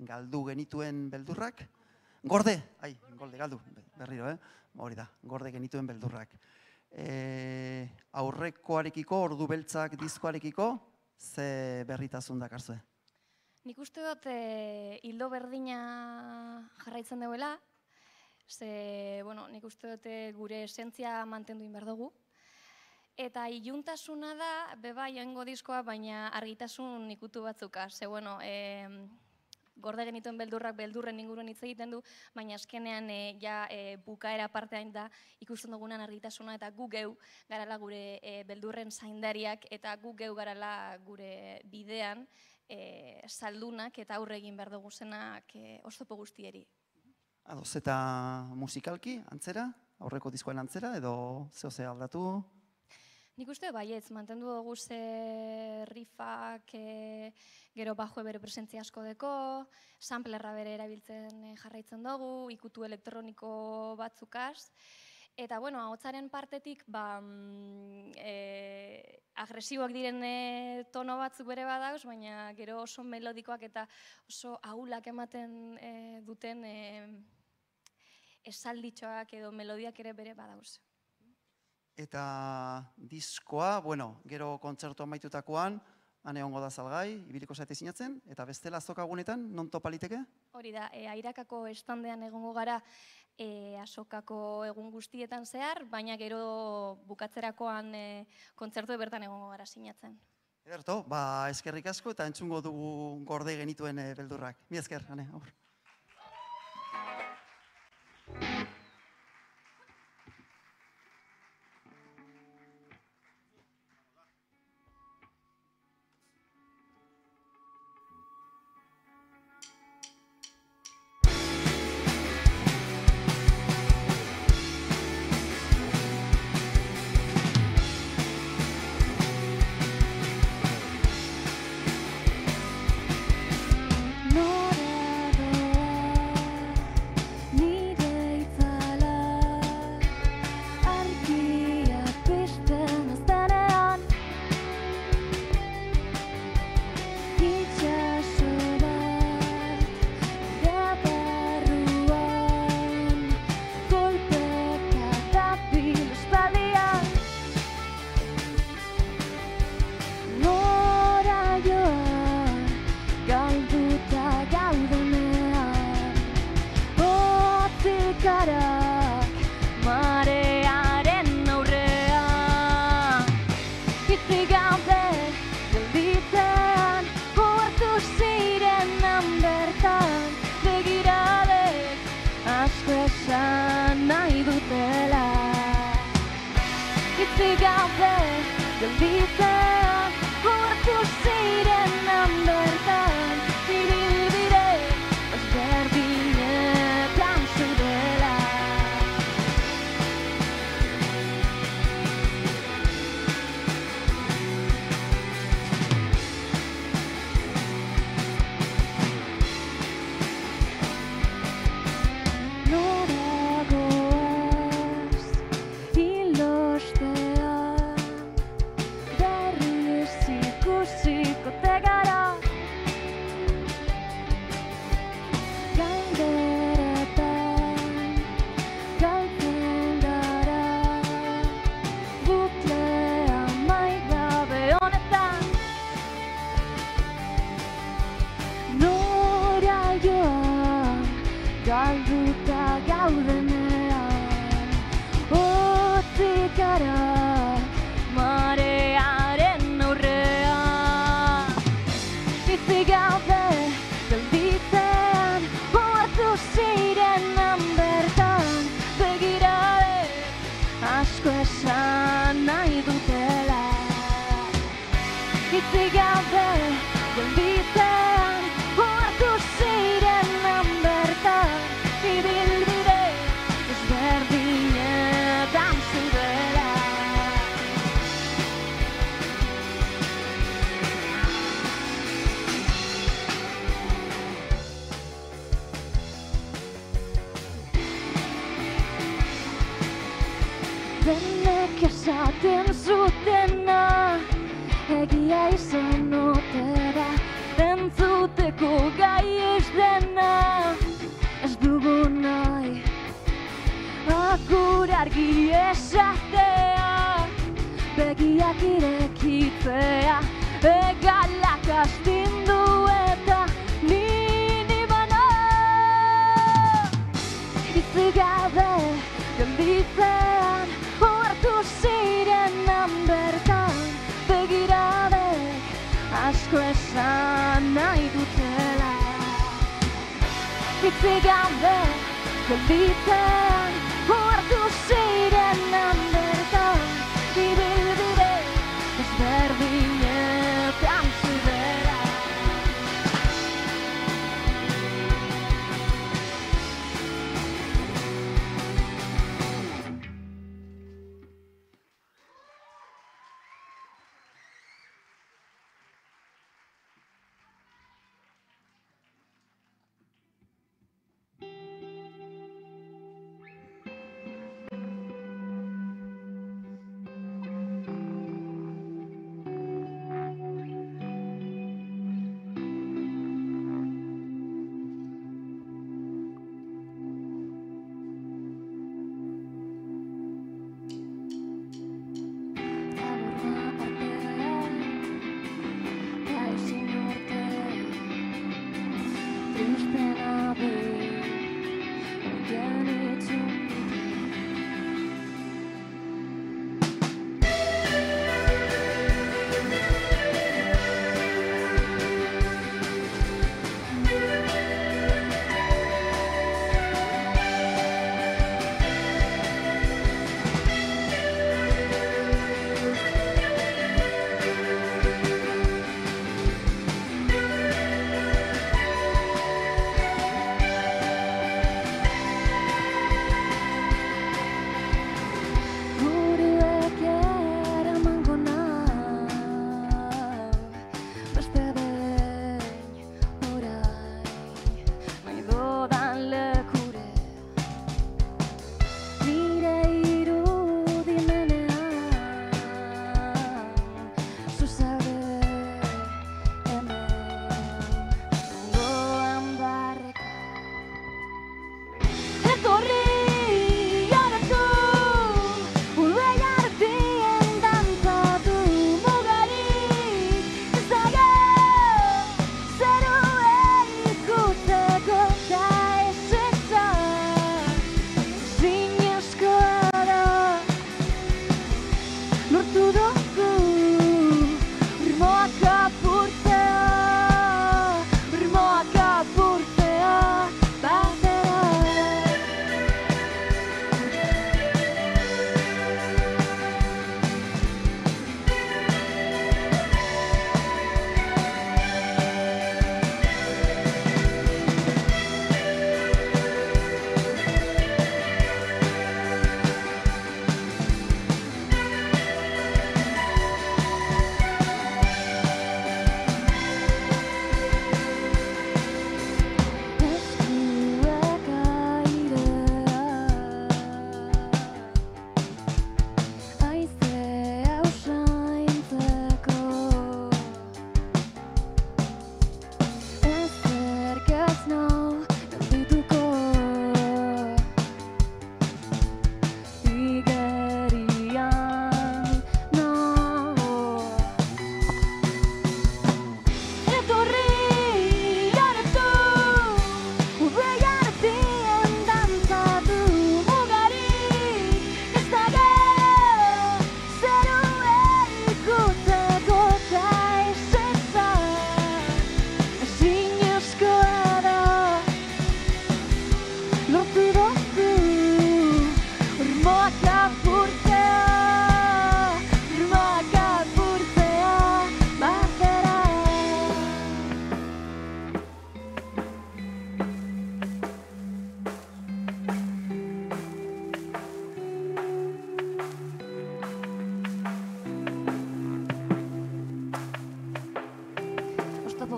galdu genituen beldurrak, gorde galdu, berriro, hori da, gorde genituen beldurrak. Aurrekoarekiko, ordu beltzak diskoarekiko, ze berritasun dakarzue? Nik uste dut hildo berdina jarraitzen duela, nik uste dut gure esentzia mantendu behar dugu. Eta iluntasuna da, beba joango diskoa, baina argitasun ikutu batzuka. Gorde genituen beldurrak beldurren inguruan hitz egiten du, baina azkenean bukaera partean da ikusten dugunan argitasuna eta gu geu garala gure beldurren zaindariak eta gu geu garala gure bidean saldunak eta aurre egin behar dugu zenak oztopo guztieri. Ados, eta musikalki, antzera? Aurreko diskoen antzera, edo zehose aldatu? Nik uste baietz, mantendu dugu ze riffak gero bajue bere presentzia asko deko, samplerra bere erabiltzen jarraitzen dugu, ikutu elektroniko batzukaz. Eta, ahotsaren partetik, agresiboak diren tono batzuk bere badauz, baina gero oso melodikoak eta oso ahulak ematen duten esalditxoak edo melodiak ere bere badauz. Eta diskoa, gero kontzertu amaitutakoan, han egongo da salgai, ibiliko zaite sinatzen, eta bestela azokagunetan, non topaliteke? Hori da, Airakako estandean egongo gara azokako egun guztietan zehar, baina gero bukatzerakoan kontzertu bertan egongo gara sinatzen. Ederto, eskerrik asko eta entzungo dugu gorde genituen beldurrak. Mi esker, hane, aur. Denek esaten zutena egia izan ote da, entzuteko gai ez den argi esatea, begiak irekitzea, egalak astindu eta nini bana. Itzi gabe gelditzean, ohartu zirenan bertan, begirabek asko esan nahi dutela. Itzi gabe gelditzean, ohartu zirenan bertan, ibilbide ezberdinetan zidera.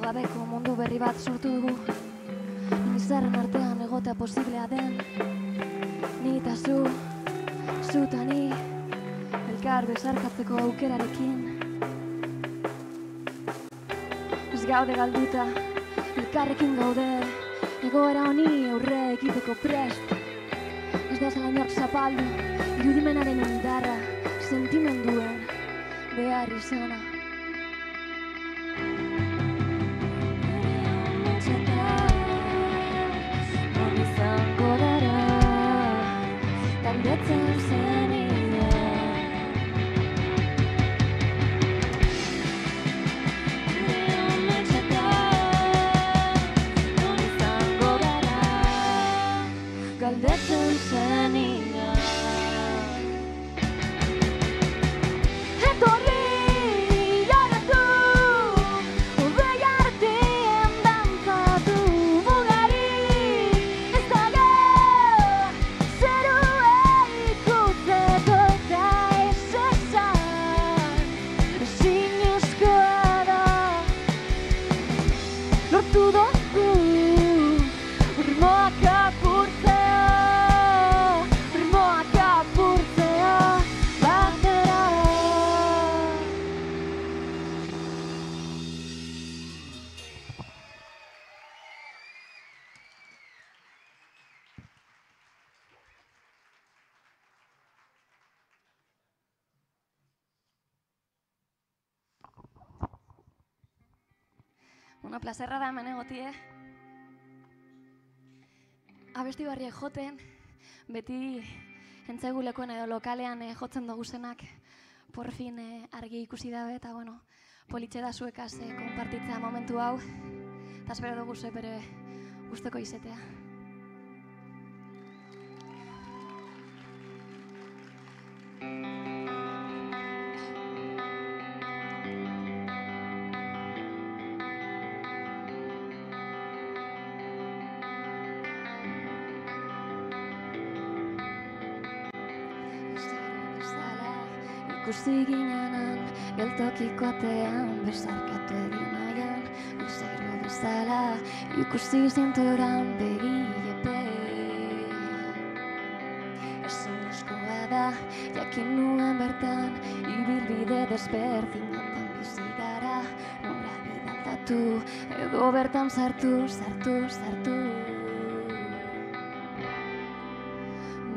gabeko mundu berri bat sortu dugu. Nizarren artean egotea posiblea den. Ni eta zu eta ni, elkar besarkatzeko aukerarekin. Ez gaude galduta, elkarrekin gaude, egoera honi aurre egiteko prest. Ez dezala inork zapaldu, irudimenaren indarra, sentimenduen behar izana. Non izango gara, galdetzen zenidan. Non izango gara, galdetzen zenidan. Etorri jarratu, hodei artean dantzatu, mugari ez dago zerua ikutzeko eta ez esan ezinezkoa da. Lortu dugu ritmoak apurtzea batera. Bueno, plazerra da hemen egotie. Abesti barriek joten, beti entzegulekoen edo lokalean jotzen duguzenak porfin argi ikusi dabe, eta bueno, politxe da zuekaz konpartitzea momentu hau, eta espero dugu zuek bere gustoko izetea. Ikusi ginenan, geltokiko atean, besarkatu egin nahian, luzero bezala, ikusi zinturan begiepe. Ezinezkoa da, jakin nuen bertan, ibilbide desberdinetan bizi gara, norabide aldatu, edo bertan sartu.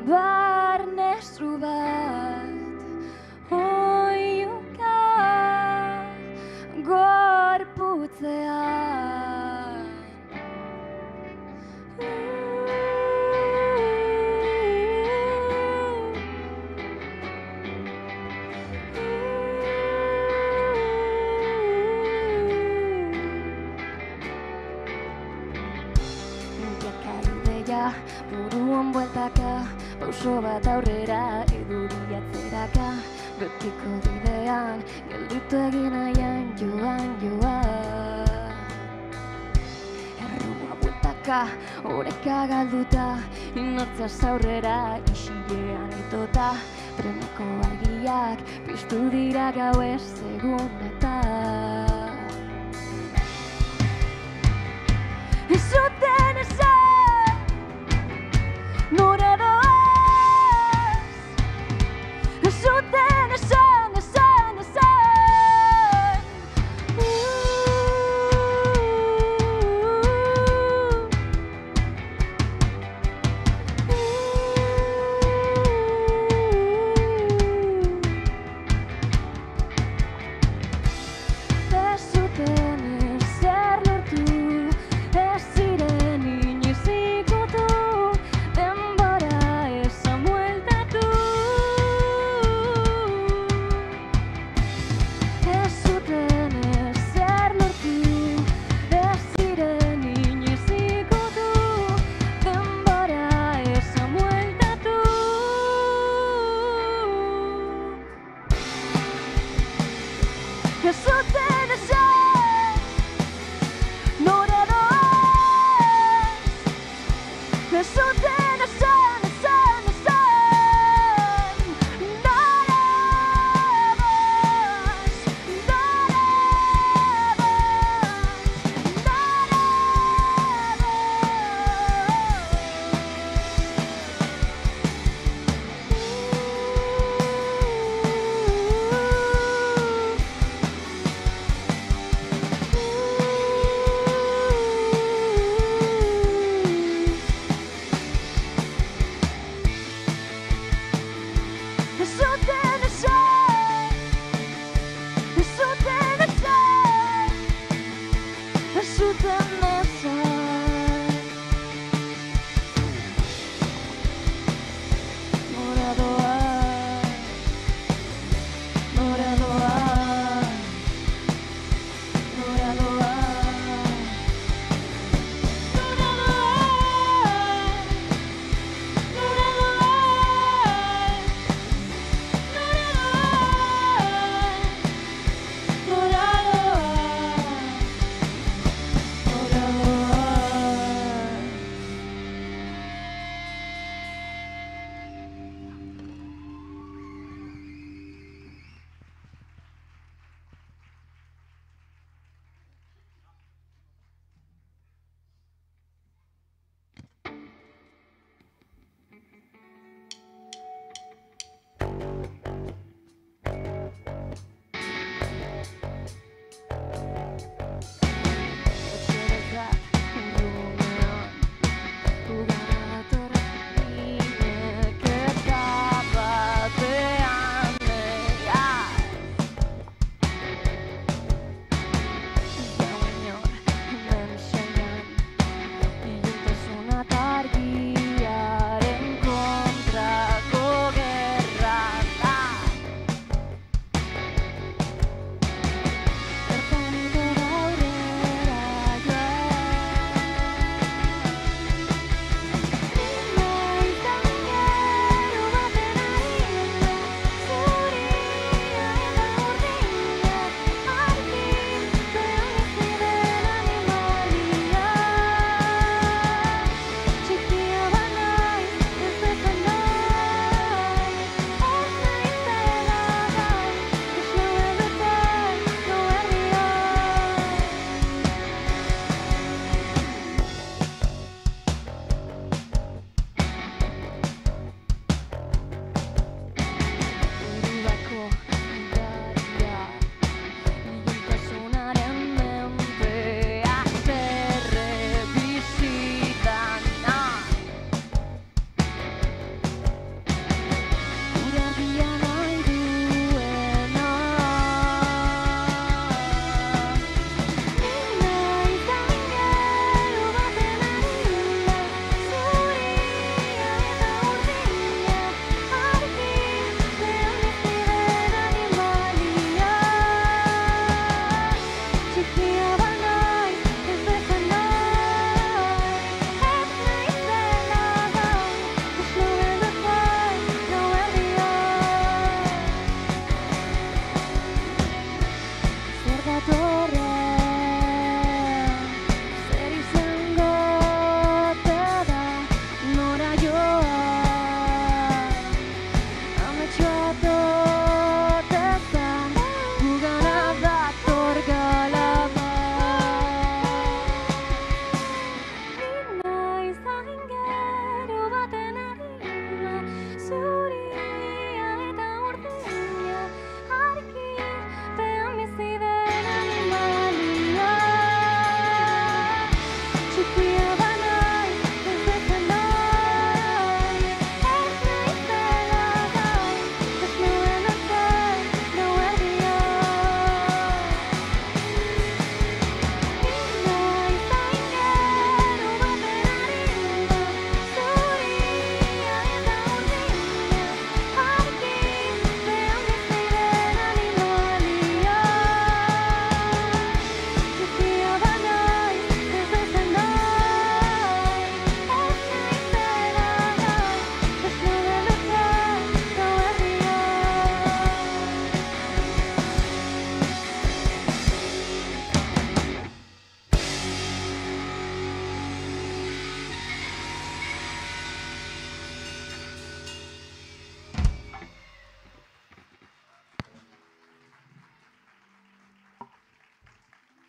Barnezu bat, oiuka gorputzean. Jakaridea, buruan bueltaka, pauso bat aurrera, eduri atzeraka, betiko bidean, gelditu egin nahian joan. Errua bueltaka, oreka galduta, inortzaz aurrera, isilean itota, treneko argiak, piztu dira gauez egunetan. Ez zuten esan, nora doaz, ez zuten esan.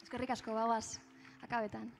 Eskerrik asko, bagoaz, akabetan.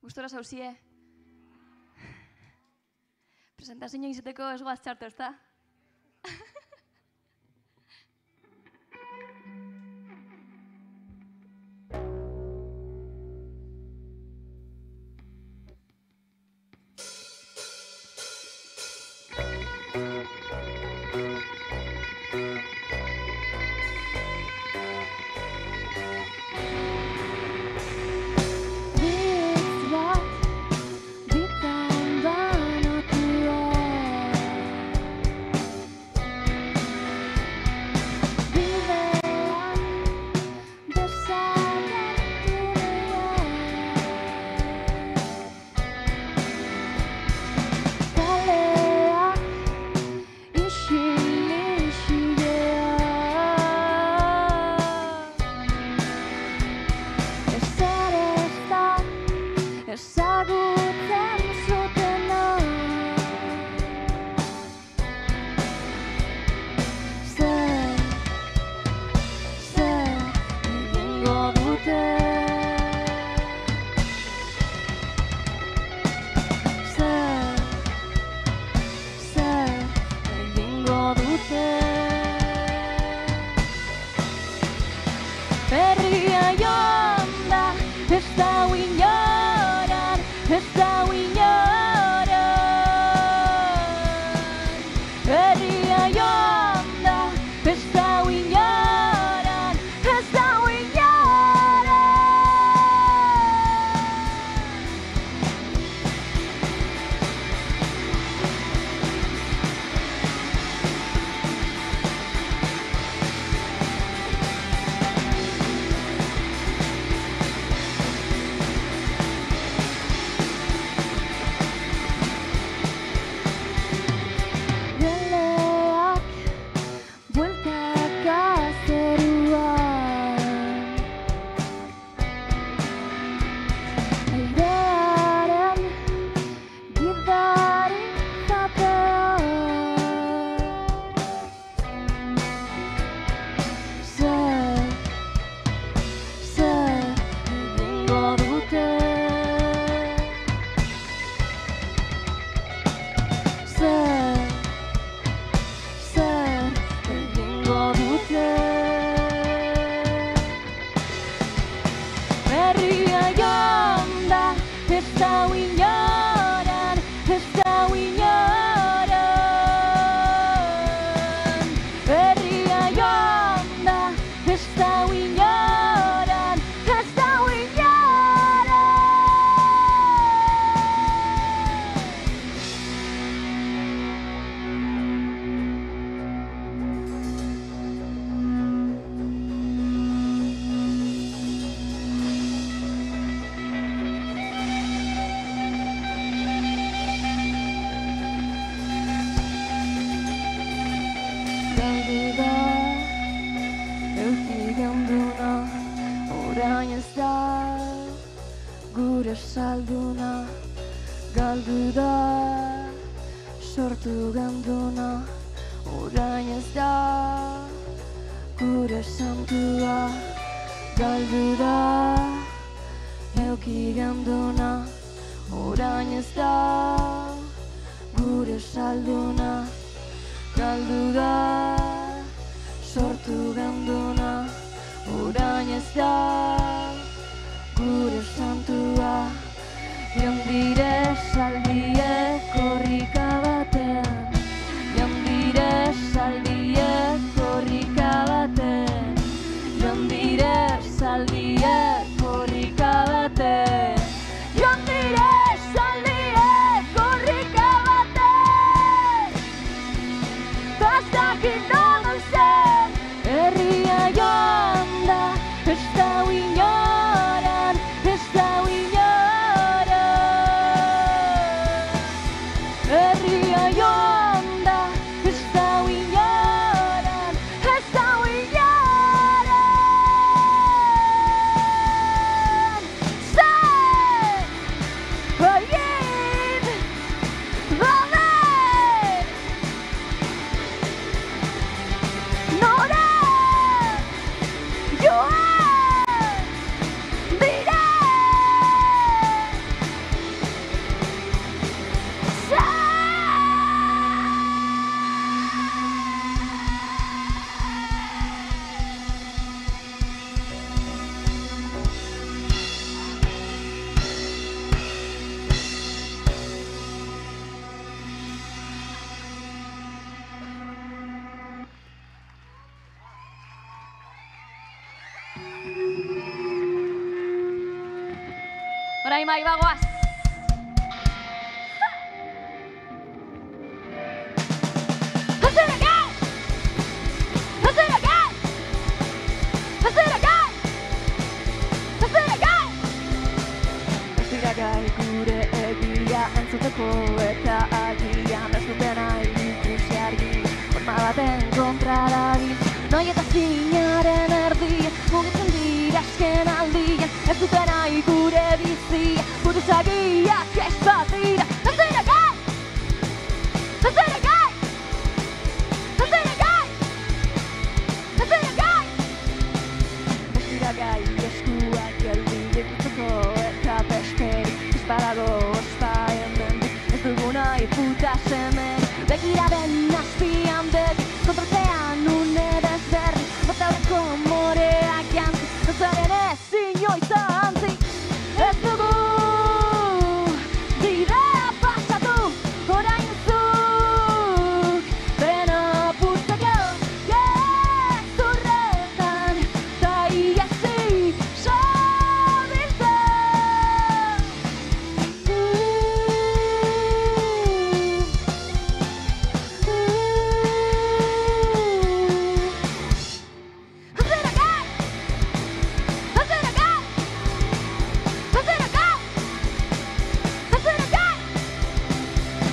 Gustora zauzie. Presentazioa izateko ez goaz txarto, ezta? ezagutzen zutena. Zer egingo dute? Zer egingo dute? Herria joan da, ez dau inoran, ez dau inoran. Herria joan da, ez dau inoran, ez dau inoran. Geleak bueltaka zeruan, airearen gidari japean. Zer egingo dute? Zer egingo dute? Herria joan da, ez dau inoran, ez dau inoran. Herria joan da, ez dau inoran, ez dau inoran. Galdu da, euki geunduna, orain ez da, gure salduna. Galdu da, sortu geunduna, orain ez da, gure santua. Galdu da, euki geunduna, orain ez da, gure salduna. Galdu da, sortu geunduna, orain ez da, gure santua. Jondire saldiek korrika batean, jondire saldiek korrika batean, jondire saldiek korrika batean, jondire saldiek korrika batean. Ez dakit non zen, herria joan da, ez dau inoran, ez dau inoran. Herria joan da, ez dau inoran, ez dau inoran. Zer egin daben? Nora joan dira? Orain bai bagoaz. Gai gure egia entzuteko eta agian ez dutena ikusi argi. Forma baten kontra dabil, noi eta zinaren erdi, mugitzen dira azken aldian, ez dutena gure bizia, buruz Argiak ez badira ez dira gai ez dira gai ez dira gai ez dira gai ez dira gai eskuak geldi dituko eta besterik ez badago ospa hemen ez dugu nahi puta semen begira den azpian beti kontratean une desberri bataureko moreak jantzi ez zaren ez inoiz antzi ez dugu bidea pasatu orain zuk dena puzteko gezurretan ta iesi zabiltza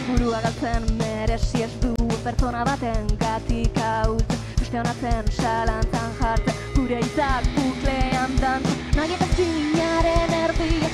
burua galtzen merezi ez du pertsona baten gatik hautzen beste honatzen salantzan jartzen gure hitzak buklean dantzen nahi eta zinaren erdia